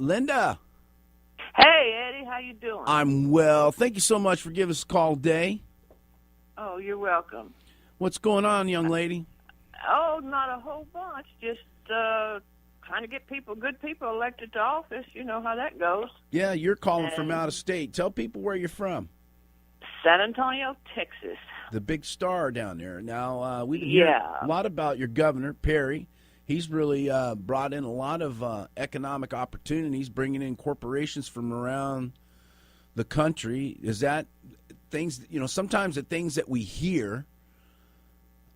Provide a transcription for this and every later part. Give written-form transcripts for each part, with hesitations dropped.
Lynda. Hey, Eddie, how you doing? I'm well. Thank you so much for giving us a call today. Oh, you're welcome. What's going on, young lady? Oh, not a whole bunch. Just trying to get good people elected to office. You know how that goes. Yeah, you're calling from out of state. Tell people where you're from. San Antonio, Texas. The big star down there. Now, we've been hearing a lot about your governor, Perry. He's really brought in a lot of economic opportunities, bringing in corporations from around the country. Is that things, sometimes the things that we hear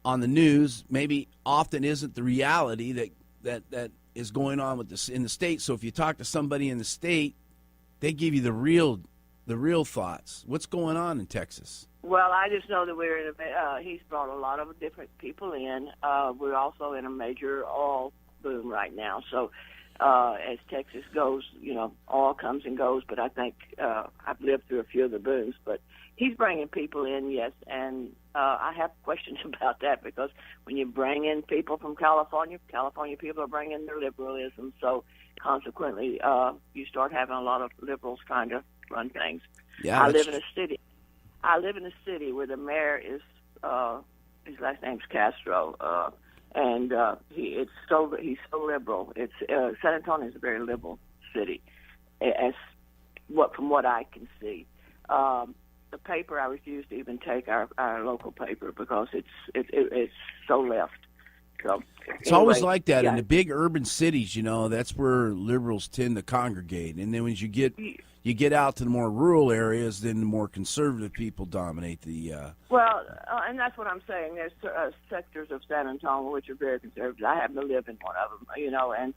on the news maybe often isn't the reality that is going on with this in the state. So if you talk to somebody in the state, they give you the real thoughts. What's going on in Texas? Well, I just know that he's brought a lot of different people in. We're also in a major oil boom right now. So as Texas goes, oil comes and goes. But I think I've lived through a few of the booms. But he's bringing people in, yes. And I have questions about that because when you bring in people from California people are bringing their liberalism. So consequently, you start having a lot of liberals trying to run things. Yeah, I live in a city where the mayor is his last name's Castro, and he's so liberal. It's San Antonio is a very liberal city, from what I can see. The paper, I refuse to even take our local paper because it's so left. So it's always like that in the big urban cities. That's where liberals tend to congregate, and then when you get out to the more rural areas, then the more conservative people dominate the. Well, and that's what I'm saying. There's sectors of San Antonio which are very conservative. I happen to live in one of them,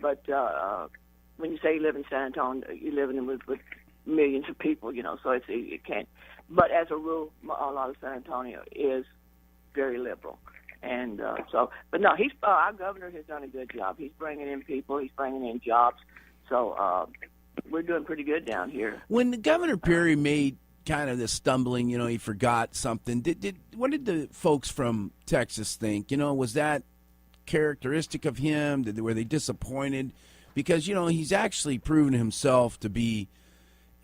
but when you say you live in San Antonio, you live in with millions of people, so it can't. But as a rule, a lot of San Antonio is very liberal. And but no, our governor has done a good job. He's bringing in people. He's bringing in jobs. So we're doing pretty good down here. When the Governor Perry made kind of this stumbling, he forgot something. What did the folks from Texas think? Was that characteristic of him? Were they disappointed? Because he's actually proven himself to be,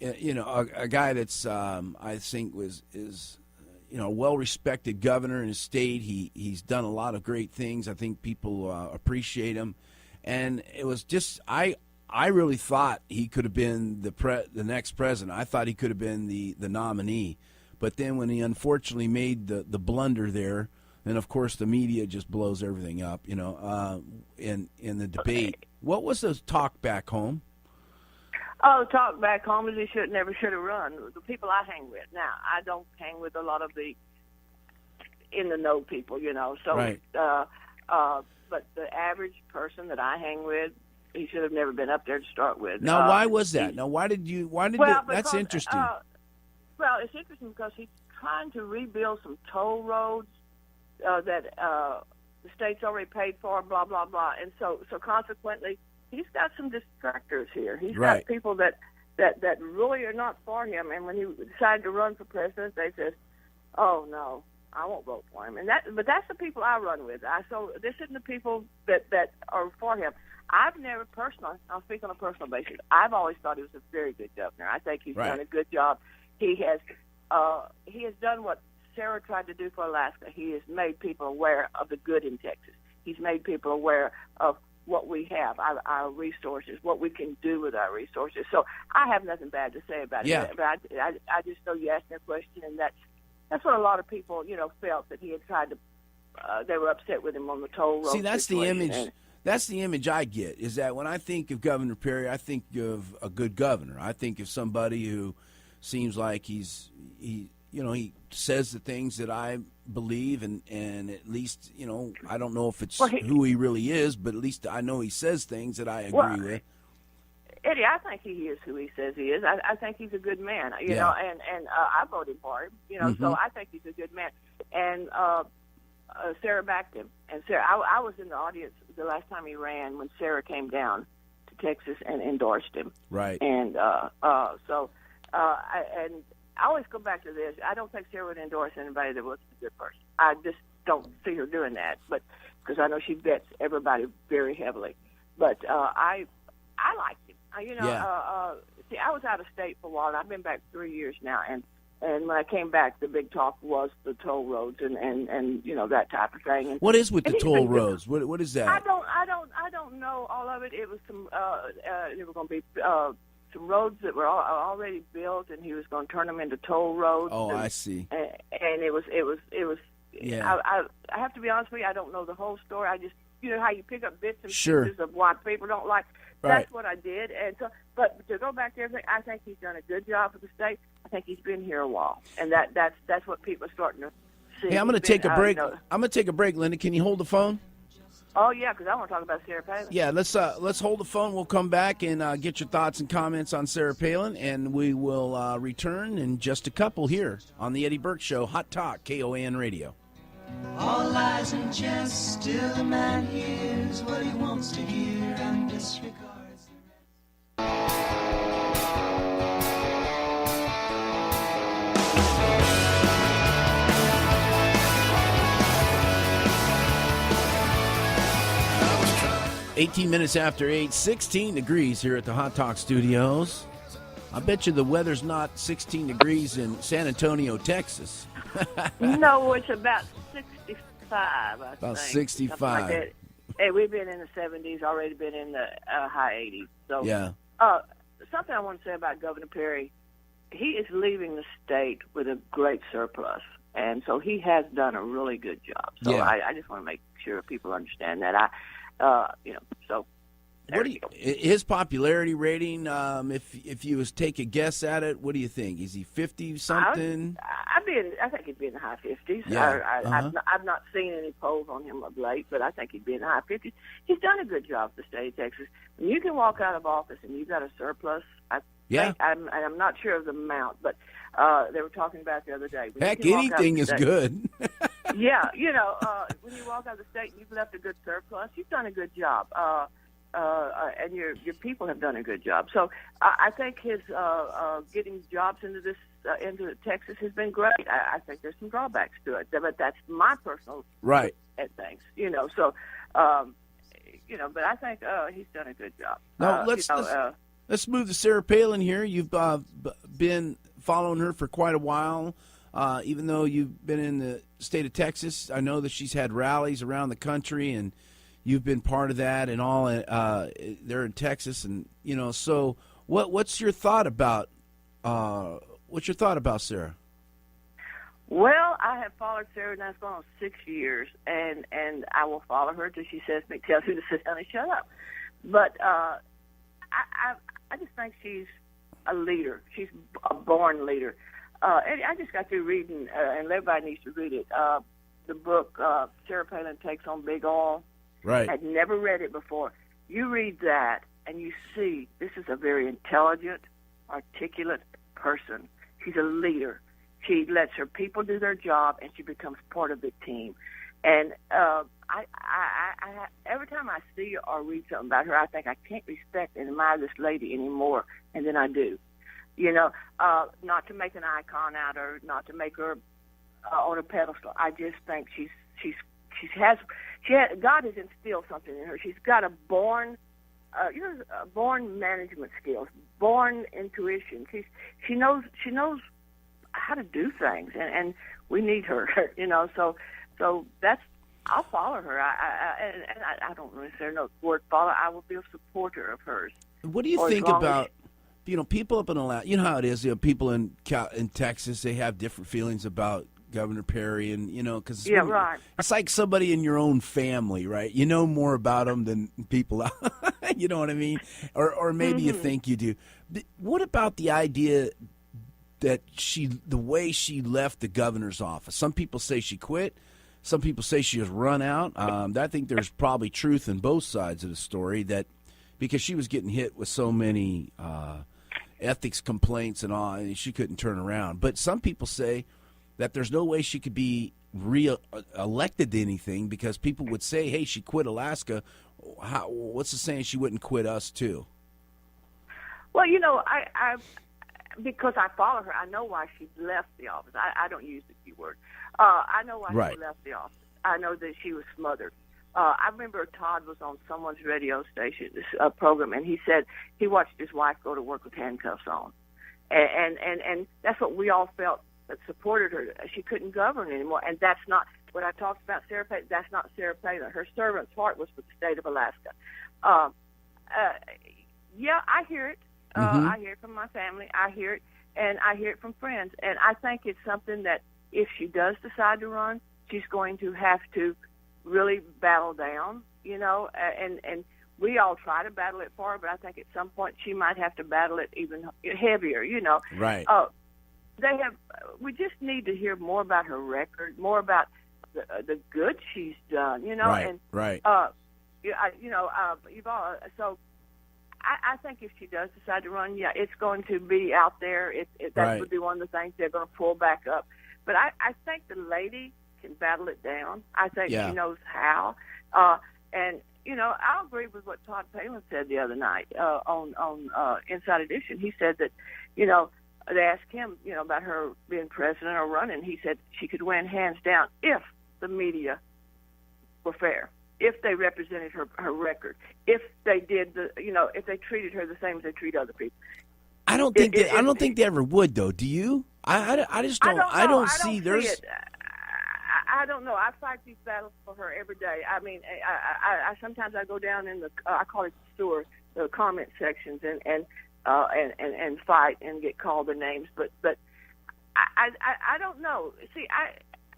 a guy that's I think is a well-respected governor in his state. He's done a lot of great things. I think people appreciate him, and it was just I really thought he could have been the next president. I thought he could have been the nominee, but then when he unfortunately made the blunder there, then of course the media just blows everything up. In the debate, what was the talk back home? Oh, the talk back home is he never should have run. The people I hang with now, I don't hang with a lot of the in the know people, So, right. But the average person that I hang with, he should have never been up there to start with. Now, why was that? Now, that's interesting. Well, it's interesting because he's trying to rebuild some toll roads that the state's already paid for, blah, blah, blah. And so consequently, he's got some distractors here. He's got people that really are not for him. And when he decided to run for president, they said, oh, no, I won't vote for him. But that's the people I run with. So this isn't the people that are for him. I've never personally, I'll speak on a personal basis, I've always thought he was a very good governor. I think he's done a good job. He has done what Sarah tried to do for Alaska. He has made people aware of the good in Texas. He's made people aware of what we have, our resources, what we can do with our resources. So I have nothing bad to say about it. But I just know you asked me a question, and that's what a lot of people, felt that he had tried to. They were upset with him on the toll road. See, that's the image. That's the image I get, is that when I think of Governor Perry, I think of a good governor. I think of somebody who seems like he says the things that I believe, and at least, I don't know if it's who he really is, but at least I know he says things that I agree with. Eddie, I think he is who he says he is. I think he's a good man, and I voted for him, so I think he's a good man. And Sarah backed him. And Sarah, I was in the audience the last time he ran when Sarah came down to Texas and endorsed him. Right. And I always go back to this. I don't think Sarah would endorse anybody that wasn't a good person. I just don't see her doing that, but because I know she vets everybody very heavily. But I liked him. Yeah. See, I was out of state for a while. And I've been back 3 years now, and when I came back, the big talk was the toll roads and that type of thing. And, what is with the he's toll been good. roads? What is that? I don't know all of it. It was some. There were going to be some roads that were already built, and he was going to turn them into toll roads. Oh, and, I see. And it was. Yeah. I have to be honest with you. I don't know the whole story. I just, how you pick up bits and Sure. pieces of what people don't like. Right. That's what I did. And so, but to go back to everything, I think he's done a good job for the state. I think he's been here a while, and that's what people are starting to see. Hey, I'm going to take a break. I'm going to take a break, Lynda. Can you hold the phone? Oh yeah, because I want to talk about Sarah Palin. Yeah, let's hold the phone. We'll come back and get your thoughts and comments on Sarah Palin, and we will return in just a couple here on the Eddie Burke Show, Hot Talk, KOAN Radio. All lies and jest, still a man hears what he wants to hear and disregards the rest. 18 minutes after 8, 16 degrees here at the Hot Talk Studios. I bet you the weather's not 16 degrees in San Antonio, Texas. No, it's about 65, I think. About 65. Like that. Hey, we've been in the 70s, already been in the high 80s. So, yeah. Something I want to say about Governor Perry, he is leaving the state with a great surplus. And so he has done a really good job. So Yeah. I just want to make sure people understand that. So there What do you go. his popularity rating? If you was take a guess at it, what do you think? Is he 50 something? I think he'd be in the high 50s. Yeah. I've not seen any polls on him of late, but I think he'd be in the high 50s. He's done a good job for the state of Texas. When you can walk out of office and you've got a surplus, Yeah. I'm not sure of the amount, but they were talking about it the other day. When Heck, you can walk out of anything the is state- good. Yeah, when you walk out of the state and you've left a good surplus, you've done a good job. And your people have done a good job. So I think his getting jobs into Texas has been great. I think there's some drawbacks to it, but that's my personal Right. at things. So but I think he's done a good job. Now let's move to Sarah Palin here. You've been following her for quite a while. Even though you've been in the state of Texas, I know that she's had rallies around the country, and you've been part of that and all. There in Texas, and so what's your thought about Sarah? Well, I have followed Sarah now. It's going on 6 years, and I will follow her till she tells me to sit down and shut up. But I just think she's a leader. She's a born leader. And I just got through reading, and everybody needs to read it, the book Sarah Palin Takes on Big Oil. Right. I'd never read it before. You read that, and you see this is a very intelligent, articulate person. She's a leader. She lets her people do their job, and she becomes part of the team. And I every time I see her or read something about her, I think I can't respect and admire this lady anymore, and then I do. Not to make an icon out of her, not to make her on a pedestal. I just think God has instilled something in her. She's got a born management skills, born intuition. She knows how to do things, and we need her. So that's. I'll follow her. I don't necessarily know the word follow. I will be a supporter of hers. What do you think about? People up in Alaska, you know how it is. People in Texas, they have different feelings about Governor Perry, and because right. It's like somebody in your own family, right? You know more about them than people out. You know what I mean? Or maybe you think you do. What about the idea that the way she left the governor's office? Some people say she quit. Some people say she was run out. I think there's probably truth in both sides of the story, that because she was getting hit with so many ethics complaints and all, and she couldn't turn around. But some people say that there's no way she could be elected to anything, because people would say, hey, she quit Alaska. What's the saying? She wouldn't quit us too. Well, I because I follow her, I know why she left the office. I don't use the Q word. I know why Right. she left the office. I know that she was smothered. I remember Todd was on someone's radio station, this program, and he said he watched his wife go to work with handcuffs on, and that's what we all felt that supported her. She couldn't govern anymore, and that's not what I talked about. Sarah Palin, that's not Sarah Palin. Her servant's heart was for the state of Alaska. Yeah, I hear it. I hear it from my family. I hear it, and I hear it from friends. And I think it's something that if she does decide to run, she's going to have to really battle down, and we all try to battle it for her, but I think at some point she might have to battle it even heavier, Right. We just need to hear more about her record, more about the good she's done, Right, and right. you've all, so I think if she does decide to run, yeah, it's going to be out there. That would be one of the things they're going to pull back up. But I think the lady can battle it down. I think she knows how. And I'll agree with what Todd Palin said the other night on Inside Edition. He said that, they asked him, about her being president or running. He said she could win hands down if the media were fair, if they represented her record, if they did if they treated her the same as they treat other people. I don't think they ever would, though. Do you? I just don't. I don't see. There's. I don't know. I fight these battles for her every day. I mean, I sometimes I go down in the I call it the store, the comment sections, and fight and get called their names. But I don't know. See,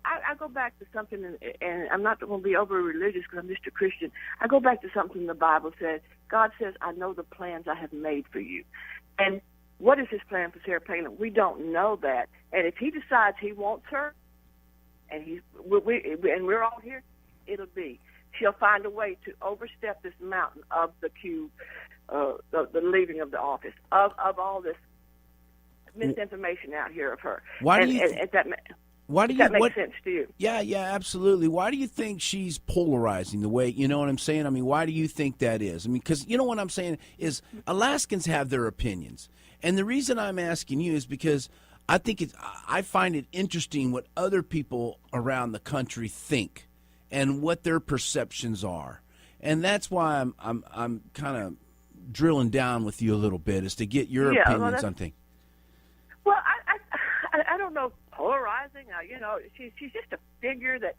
I go back to something, and I'm not going to be over religious because I'm just a Christian. I go back to something the Bible said. God says, "I know the plans I have made for you," and what is His plan for Sarah Palin? We don't know that. And if He decides He wants her, and we're all here, it'll be. She'll find a way to overstep this mountain of the cube, the leaving of the office, of all this misinformation out here of her. Why do you that makes sense to you? Yeah, absolutely. Why do you think she's polarizing the way, you know what I'm saying? I mean, why do you think that is? I mean, because you know what I'm saying is Alaskans have their opinions. And the reason I'm asking you is because I find it interesting what other people around the country think and what their perceptions are. And that's why I'm kind of drilling down with you a little bit, is to get your opinions on things. Well, I don't know, polarizing. She's just a figure that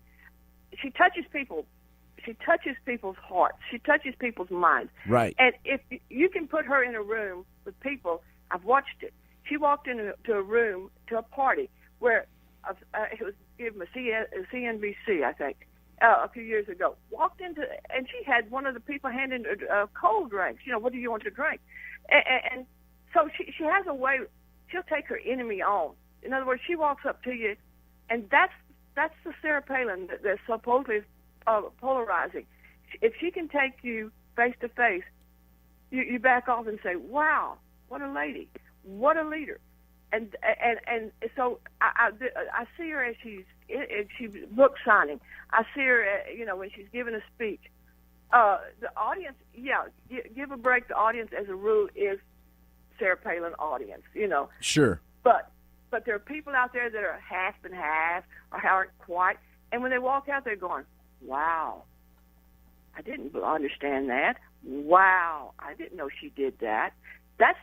she touches people. She touches people's hearts. She touches people's minds. Right. And if you can put her in a room with people, I've watched it. She walked into a room, to a party, where it was given a CNBC, I think, a few years ago. Walked into, and she had one of the people handing cold drinks. What do you want to drink? And so she has a way. She'll take her enemy on. In other words, she walks up to you, and that's the Sarah Palin that's supposedly polarizing. If she can take you face to face, you back off and say, "Wow, what a lady, what a leader." And so I see her as she's book signing. I see her, when she's giving a speech. The audience, give a break. The audience, as a rule, is Sarah Palin audience. Sure. But there are people out there that are half and half or aren't quite. And when they walk out, they're going, "Wow, I didn't understand that. Wow, I didn't know she did that." That's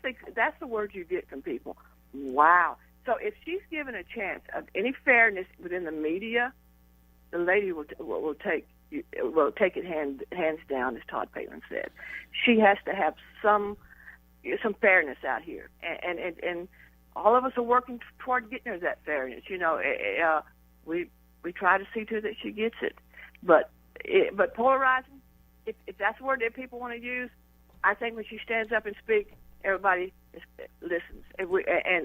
the word you get from people. Wow. So if she's given a chance of any fairness within the media, the lady will take it hands down, as Todd Palin said. She has to have some fairness out here, and all of us are working toward getting her that fairness. We try to see to that she gets it, but polarizing, if that's the word that people want to use, I think when she stands up and speaks, everybody listens, and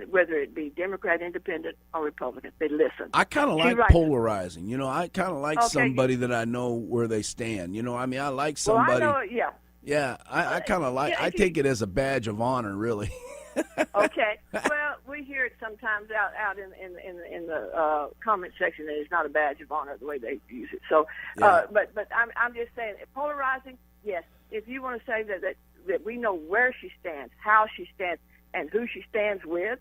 whether it be Democrat, Independent, or Republican, they listen. I kind of like polarizing. I kind of like somebody that I know where they stand. I like somebody. Well, I know, Yeah, I kind of like. I take it as a badge of honor, really. Okay. Well, we hear it sometimes out in the comment section that it's not a badge of honor the way they use it. So, but I'm just saying, polarizing. Yes, if you want to say that we know where she stands, how she stands, and who she stands with,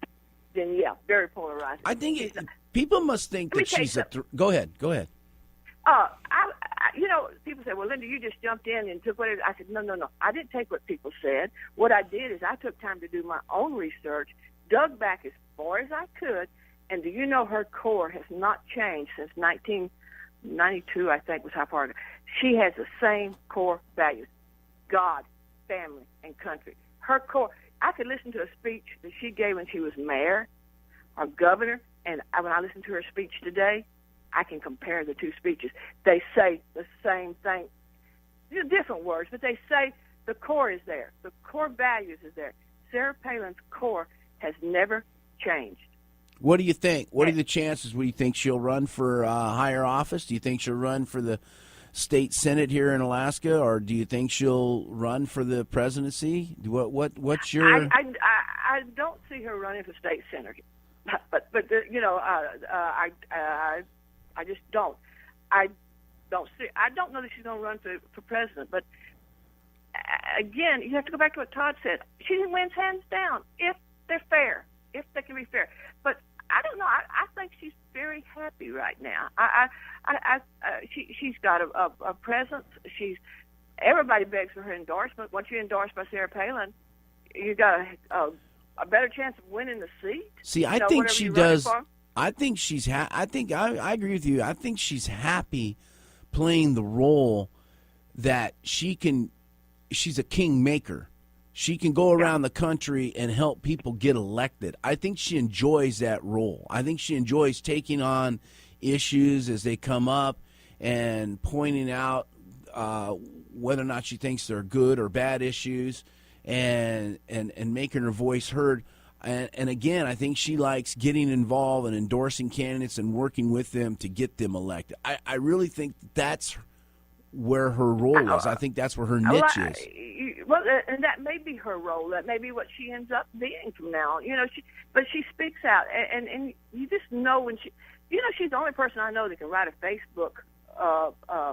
then very polarizing. I think people must think that she's a. Go ahead. people say, well, Lynda, you just jumped in and took what it is. I said, no. I didn't take what people said. What I did is I took time to do my own research, dug back as far as I could, and do you know her core has not changed since 1992, I think was how far ago. She has the same core values: God, family, and country. Her core. I could listen to a speech that she gave when she was mayor or governor, and when I listen to her speech today, I can compare the two speeches. They say the same thing. They're different words, but they say the core is there. The core values is there. Sarah Palin's core has never changed. What do you think? What are the chances? Do you think she'll run for higher office? Do you think she'll run for the state senate here in Alaska, or do you think she'll run for the presidency? What's your? I don't see her running for state senator, but I just don't. I don't know that she's going to run for president. But again, you have to go back to what Todd said. She wins hands down if they're fair, if they can be fair. But I don't know. I think she's very happy right now. She's got a presence. Everybody begs for her endorsement. Once you're endorsed by Sarah Palin, you got a better chance of winning the seat. See, I think she does. I think she's. I think I agree with you. I think she's happy playing the role that she can. She's a kingmaker. She can go around the country and help people get elected. I think she enjoys that role. I think she enjoys taking on issues as they come up and pointing out whether or not she thinks they're good or bad issues, and making her voice heard. And again, I think she likes getting involved and endorsing candidates and working with them to get them elected. I really think that's where her role is. I think that's where her niche is. Well, and that may be her role. That may be what she ends up being from now on. But she speaks out, and you just know when she. She's the only person I know that can write a Facebook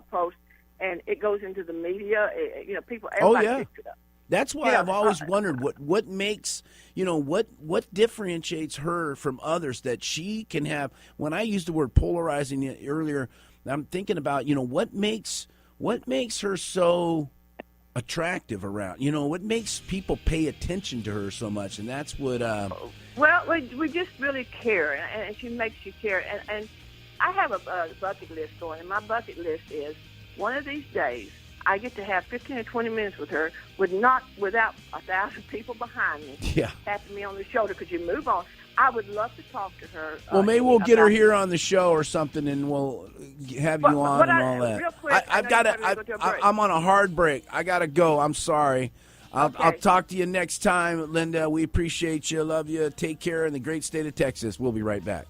post and it goes into the media. Everybody picks it up. That's why I've always wondered what makes, what differentiates her from others that she can have. When I used the word polarizing earlier, I'm thinking about, what makes her so attractive around, what makes people pay attention to her so much. And that's what. Well, we just really care, and she makes you care. And I have a bucket list going, and my bucket list is one of these days I get to have 15 or 20 minutes with her without 1,000 people behind me tapping me on the shoulder. Could you move on? I would love to talk to her. Well, maybe we'll get her here on the show or something, and we'll have you on and all that. Real quick, I'm on a hard break. I got to go. I'm sorry. I'll talk to you next time, Lynda. We appreciate you. Love you. Take care in the great state of Texas. We'll be right back.